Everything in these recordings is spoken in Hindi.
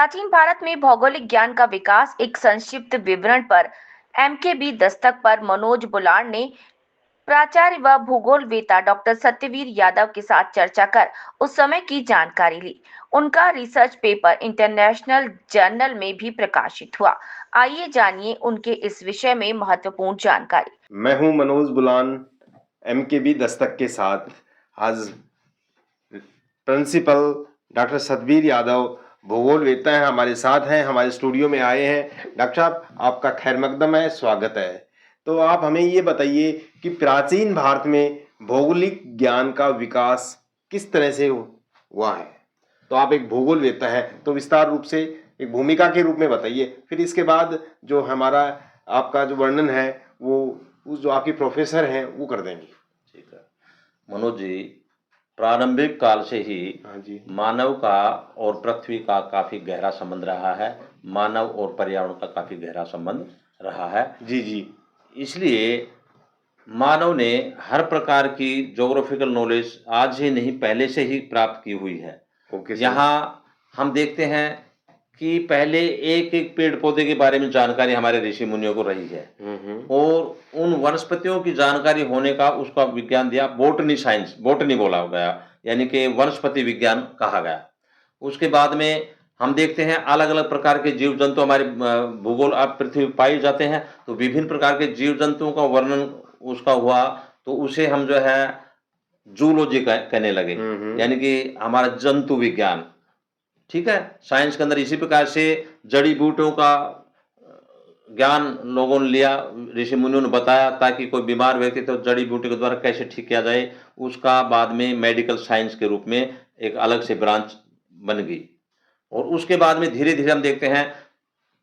प्राचीन भारत में भौगोलिक ज्ञान का विकास एक संक्षिप्त विवरण पर एमकेबी दस्तक पर मनोज बुलार ने प्राचार्य व भूगोलवेत्ता डॉक्टर सत्यवीर यादव के साथ चर्चा कर उस समय की जानकारी ली। उनका रिसर्च पेपर इंटरनेशनल जर्नल में भी प्रकाशित हुआ। आइए जानिए उनके इस विषय में महत्वपूर्ण जानकारी। मैं हूं मनोज बुलान, एमकेबी दस्तक के साथ। आज प्रिंसिपल डॉक्टर सतवीर यादव भूगोलवेत्ता हैं, हमारे साथ हैं, हमारे स्टूडियो में आए हैं। डॉक्टर साहब, आपका खैर मकदम है, स्वागत है। तो आप हमें ये बताइए कि प्राचीन भारत में भौगोलिक ज्ञान का विकास किस तरह से हुआ है। तो आप एक भूगोलवेत्ता हैं, तो विस्तार रूप से एक भूमिका के रूप में बताइए। फिर इसके बाद जो हमारा आपका जो वर्णन है वो उस जो आपकी प्रोफेसर हैं वो कर देंगे। ठीक है मनोज जी, प्रारंभिक काल से ही हाँ जी। मानव का और पृथ्वी का काफी गहरा संबंध रहा है। मानव और पर्यावरण का काफी गहरा संबंध रहा है। जी जी। इसलिए मानव ने हर प्रकार की ज्योग्राफिकल नॉलेज आज ही नहीं पहले से ही प्राप्त की हुई है। Okay sir. यहाँ हम देखते हैं कि पहले एक एक पेड़ पौधे के बारे में जानकारी हमारे ऋषि मुनियों को रही है और उन वनस्पतियों की जानकारी होने का उसका विज्ञान दिया बोटनी साइंस, बोटनी बोला गया, यानी कि वनस्पति विज्ञान कहा गया। उसके बाद में हम देखते हैं अलग अलग प्रकार के जीव जंतु हमारे भूगोल अब पृथ्वी पाए जाते हैं, तो विभिन्न प्रकार के जीव जंतुओं का वर्णन उसका हुआ, तो उसे हम जो है जूलॉजी कहने लगे, यानी कि हमारा जंतु विज्ञान। ठीक है, साइंस के अंदर इसी प्रकार से जड़ी बूटियों का ज्ञान लोगों ने लिया, ऋषि मुनियों ने बताया ताकि कोई बीमार व्यक्ति तो जड़ी बूटी के द्वारा कैसे ठीक किया जाए। उसका बाद में मेडिकल साइंस के रूप में एक अलग से ब्रांच बन गई। और उसके बाद में धीरे धीरे हम देखते हैं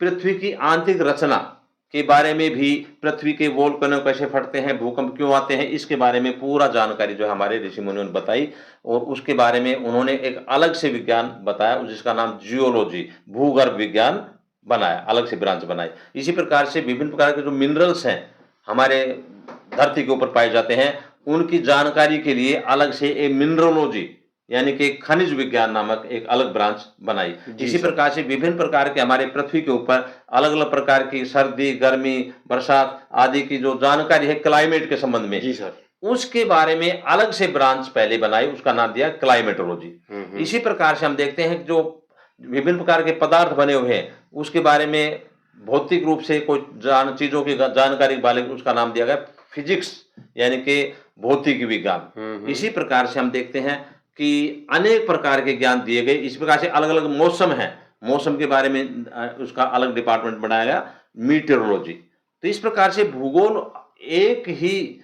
पृथ्वी की आंतरिक रचना के बारे में भी, पृथ्वी के वोल्केनो कैसे फटते हैं, भूकंप क्यों आते हैं, इसके बारे में पूरा जानकारी जो हमारे ऋषि मुनियों ने बताई। और उसके बारे में उन्होंने एक अलग से विज्ञान बताया जिसका नाम जियोलॉजी, भूगर्भ विज्ञान बनाया, अलग से ब्रांच बनाई। इसी प्रकार से विभिन्न प्रकार के जो मिनरल्स हैं हमारे धरती के ऊपर पाए जाते हैं, उनकी जानकारी के लिए अलग से एक मिनरोलॉजी यानी कि खनिज विज्ञान नामक एक अलग ब्रांच बनाई। इसी प्रकार से विभिन्न प्रकार के हमारे पृथ्वी के ऊपर अलग अलग प्रकार की सर्दी, गर्मी, बरसात आदि की जो जानकारी है क्लाइमेट के संबंध में, जी सर, उसके बारे में अलग से ब्रांच पहले बनाई, उसका नाम दिया क्लाइमेटोलॉजी। इसी प्रकार से हम देखते हैं कि जो विभिन्न प्रकार के पदार्थ बने हुए हैं उसके बारे में भौतिक रूप से कोई चीजों की जानकारी वाले, उसका नाम दिया गया फिजिक्स, यानी कि भौतिक विज्ञान। इसी प्रकार से हम देखते हैं कि अनेक प्रकार के ज्ञान दिए गए। इस प्रकार से अलग अलग मौसम है, मौसम के बारे में उसका अलग डिपार्टमेंट बनाया गया, मीटेरोलॉजी। तो इस प्रकार से भूगोल एक ही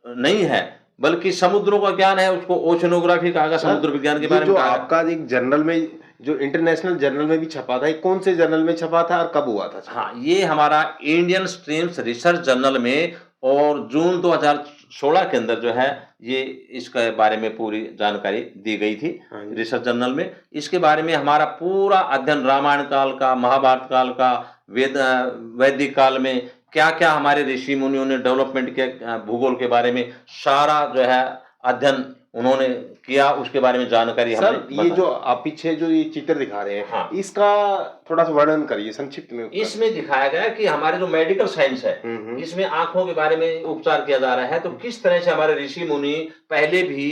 नहीं है बल्कि समुद्रों का ज्ञान है, उसको ओशनोग्राफी कहा गया, समुद्र विज्ञान के बारे में जो कहा आपका एक जर्नल में जो इंटरनेशनल जर्नल में भी छपा था, कौन से जर्नल में छपा था और कब हुआ था? हाँ, ये हमारा इंडियन स्ट्रीम्स रिसर्च जर्नल में और जून 2016 के अंदर जो है ये इसके बारे में पूरी जानकारी दी गई थी रिसर्च जर्नल में। इसके बारे में हमारा पूरा अध्ययन रामायण काल का, महाभारत काल का, वैदिक काल में क्या क्या हमारे ऋषि मुनियों ने डेवलपमेंट किया भूगोल के बारे में, सारा जो है अध्ययन उन्होंने किया, उसके बारे में जानकारी सर ये जो आप पीछे जो ये चित्र दिखा रहे हैं, हाँ, इसका थोड़ा सा वर्णन करिए संक्षिप्त में। इसमें दिखाया गया कि हमारे जो मेडिकल साइंस है इसमें आंखों के बारे में उपचार किया जा रहा है, तो किस तरह से हमारे ऋषि मुनि पहले भी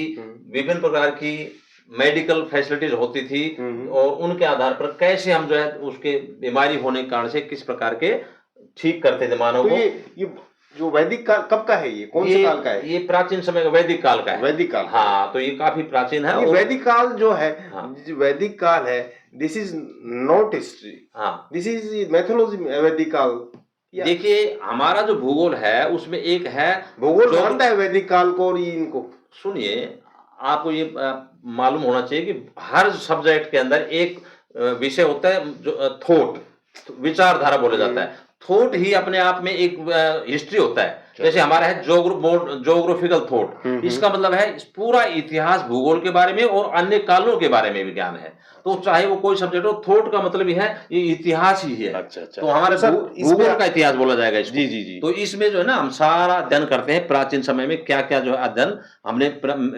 विभिन्न प्रकार की मेडिकल फैसिलिटीज होती थी और उनके आधार पर कैसे हम जो है उसके बीमारी होने के कारण से किस प्रकार के ठीक करते थे मानव को। ये जो वैदिक काल कब का है, ये कौन से काल का है? ये प्राचीन समय का वैदिक काल का है। वैदिक काल, हाँ, तो ये काफी प्राचीन है। ये वैदिक काल जो है, हाँ, वैदिक काल है, दिस इज नॉट हिस्ट्री, हाँ, दिस इज मैथोलॉजी। वैदिक काल देखिए हमारा जो भूगोल है उसमें एक है, भूगोल जानता है वैदिक काल को और इनको। सुनिए, आपको ये मालूम होना चाहिए कि हर सब्जेक्ट के अंदर एक विषय होता है जो थॉट, विचारधारा बोला जाता है। थॉट ही अपने आप में एक हिस्ट्री होता है। जैसे हमारा है जोग्राफिकल थॉट, इसका मतलब है पूरा इतिहास भूगोल के बारे में और अन्य कालों के बारे में भी ज्ञान है। तो चाहे वो कोई सब्जेक्ट हो, थॉट का मतलब है ये इतिहास ही है। अच्छा, अच्छा। तो हमारे तो सर, भूगोल का इतिहास बोला जाएगा इसको। जी, जी, जी। तो इसमें जो है ना हम सारा अध्ययन करते हैं प्राचीन समय में क्या-क्या जो है अध्ययन हमने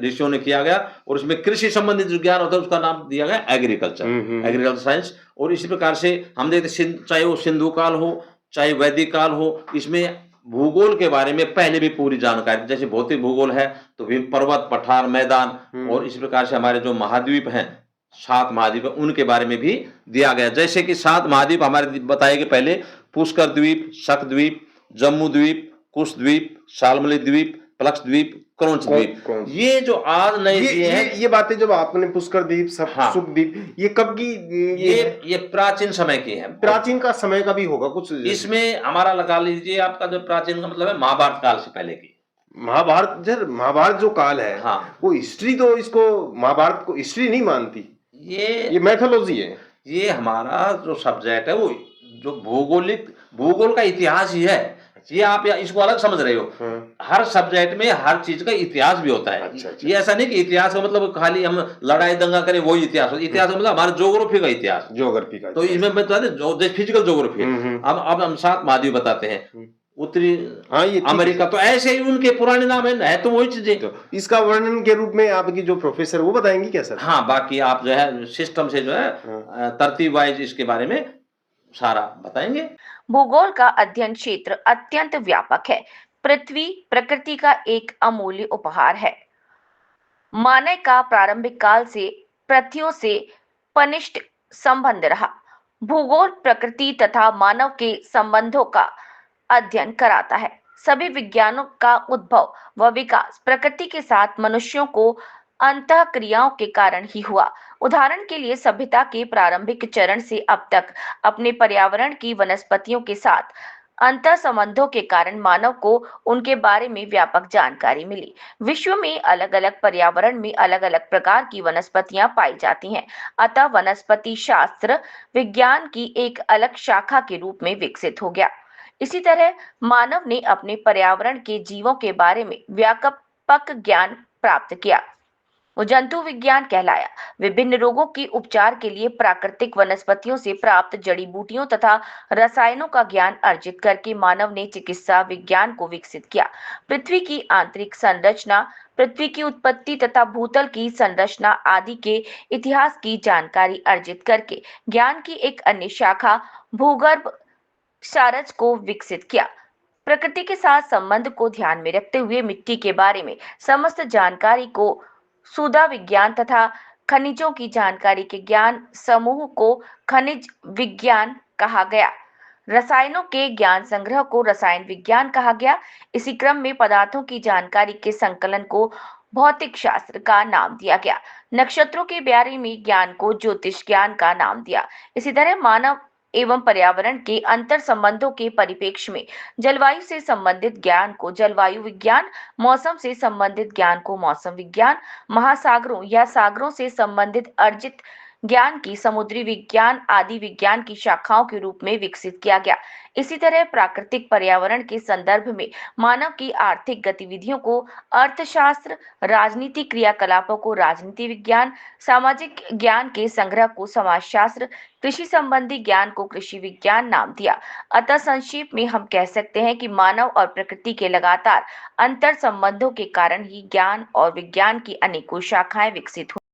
ऋषियों ने किया गया, और उसमें कृषि संबंधित जो ज्ञान होता है उसका नाम दिया गया एग्रीकल्चर, एग्रीकल्चर साइंस। और इसी प्रकार से हम देखते चाहे वो सिंधु काल हो, चाहे वैदिक काल हो, इसमें भूगोल के बारे में पहले भी पूरी जानकारी, जैसे भौतिक भूगोल है तो भी पर्वत, पठार, मैदान, और इस प्रकार से हमारे जो महाद्वीप हैं, 7 महाद्वीप हैं, उनके बारे में भी दिया गया। जैसे कि 7 महाद्वीप हमारे बताए गए पहले, पुष्कर द्वीप, शक द्वीप, जम्मू द्वीप, कुश द्वीप, शाल्मली द्वीप, प्लक्स द्वीप, क्रौंच द्वीप। ये जो आज नए दिए हैं, ये बातें जब आपने पुष्कर द्वीप, हाँ, सुख द्वीप, ये कब की ये प्राचीन समय की है। प्राचीन का समय का भी होगा कुछ? इसमें हमारा लगा लीजिए, आपका जो प्राचीन का मतलब है महाभारत काल से पहले की। महाभारत जो काल है, हाँ, वो हिस्ट्री तो इसको महाभारत को हिस्ट्री नहीं मानती, ये मैथोलॉजी है। ये हमारा जो सब्जेक्ट है वो जो भूगोल का इतिहास ही है। ये आप इसको अलग समझ रहे हो। हर सब्जेक्ट में हर चीज का इतिहास भी होता है। अच्छा, अच्छा। ये ऐसा नहीं कि इतिहास का मतलब खाली हम लड़ाई दंगा करें वही इतिहास। इतिहास का मतलब हमारा ज्योग्राफी का इतिहास। ज्योग्राफी का तो इसमें मैं जो फिजिकल ज्योग्राफी है। अब हम 7 महाद्वीप बताते हैं। उत्तरी अमेरिका, तो ऐसे ही उनके पुराने नाम है तो वही चीजें। तो इसका वर्णन के रूप में आपकी जो प्रोफेसर वो बताएंगी क्या सर? हाँ, बाकी आप जो है सिस्टम से जो है तरतीब वाइज इसके बारे में सारा बताएंगे। भूगोल का अध्ययन क्षेत्र अत्यंत व्यापक है। पृथ्वी प्रकृति का एक अमूल्य उपहार है। मानव का प्रारंभिक काल से पृथ्वियों से घनिष्ठ संबंध रहा। भूगोल प्रकृति तथा मानव के संबंधों का अध्ययन कराता है। सभी विज्ञानों का उद्भव व विकास प्रकृति के साथ मनुष्यों को अंतःक्रियाओं के कारण ही हुआ। उदाहरण के लिए सभ्यता के प्रारंभिक चरण से अब तक अपने पर्यावरण की वनस्पतियों के साथ अंतर संबंधों के कारण मानव को उनके बारे में व्यापक जानकारी मिली। विश्व में अलग अलग पर्यावरण में अलग अलग प्रकार की वनस्पतियां पाई जाती हैं। अतः वनस्पति शास्त्र विज्ञान की एक अलग शाखा के रूप में विकसित हो गया। इसी तरह मानव ने अपने पर्यावरण के जीवों के बारे में व्यापक ज्ञान प्राप्त किया। वो जंतु विज्ञान कहलाया। विभिन्न रोगों के उपचार के लिए प्राकृतिक वनस्पतियों से प्राप्त जड़ी बूटियों तथा रसायनों का ज्ञान अर्जित करके मानव ने चिकित्सा विज्ञान को विकसित किया। पृथ्वी की आंतरिक संरचना, पृथ्वी की उत्पत्ति तथा भूतल की संरचना आदि के इतिहास की जानकारी अर्जित करके ज्ञान की एक अन्य शाखा भूगर्भ शास्त्र को विकसित किया। प्रकृति के साथ संबंध को ध्यान में रखते हुए मिट्टी के बारे में समस्त जानकारी को सूदा विज्ञान तथा खनिजों की जानकारी के ज्ञान समूह को खनिज विज्ञान कहा गया। रसायनों के ज्ञान संग्रह को रसायन विज्ञान कहा गया। इसी क्रम में पदार्थों की जानकारी के संकलन को भौतिक शास्त्र का नाम दिया गया। नक्षत्रों के बारे में ज्ञान को ज्योतिष ज्ञान का नाम दिया। इसी तरह मानव एवं पर्यावरण के अंतर संबंधों के परिप्रेक्ष्य में जलवायु से संबंधित ज्ञान को जलवायु विज्ञान, मौसम से संबंधित ज्ञान को मौसम विज्ञान, महासागरों या सागरों से संबंधित अर्जित ज्ञान की समुद्री विज्ञान आदि विज्ञान की शाखाओं के रूप में विकसित किया गया। इसी तरह प्राकृतिक पर्यावरण के संदर्भ में मानव की आर्थिक गतिविधियों को अर्थशास्त्र, राजनीतिक क्रियाकलापों को राजनीति विज्ञान, सामाजिक ज्ञान के संग्रह को समाजशास्त्र, कृषि संबंधी ज्ञान को कृषि विज्ञान नाम दिया। अतः संक्षेप में हम कह सकते हैं कि मानव और प्रकृति के लगातार अंतर संबंधों के कारण ही ज्ञान और विज्ञान की अनेकों शाखाएं विकसित हुई।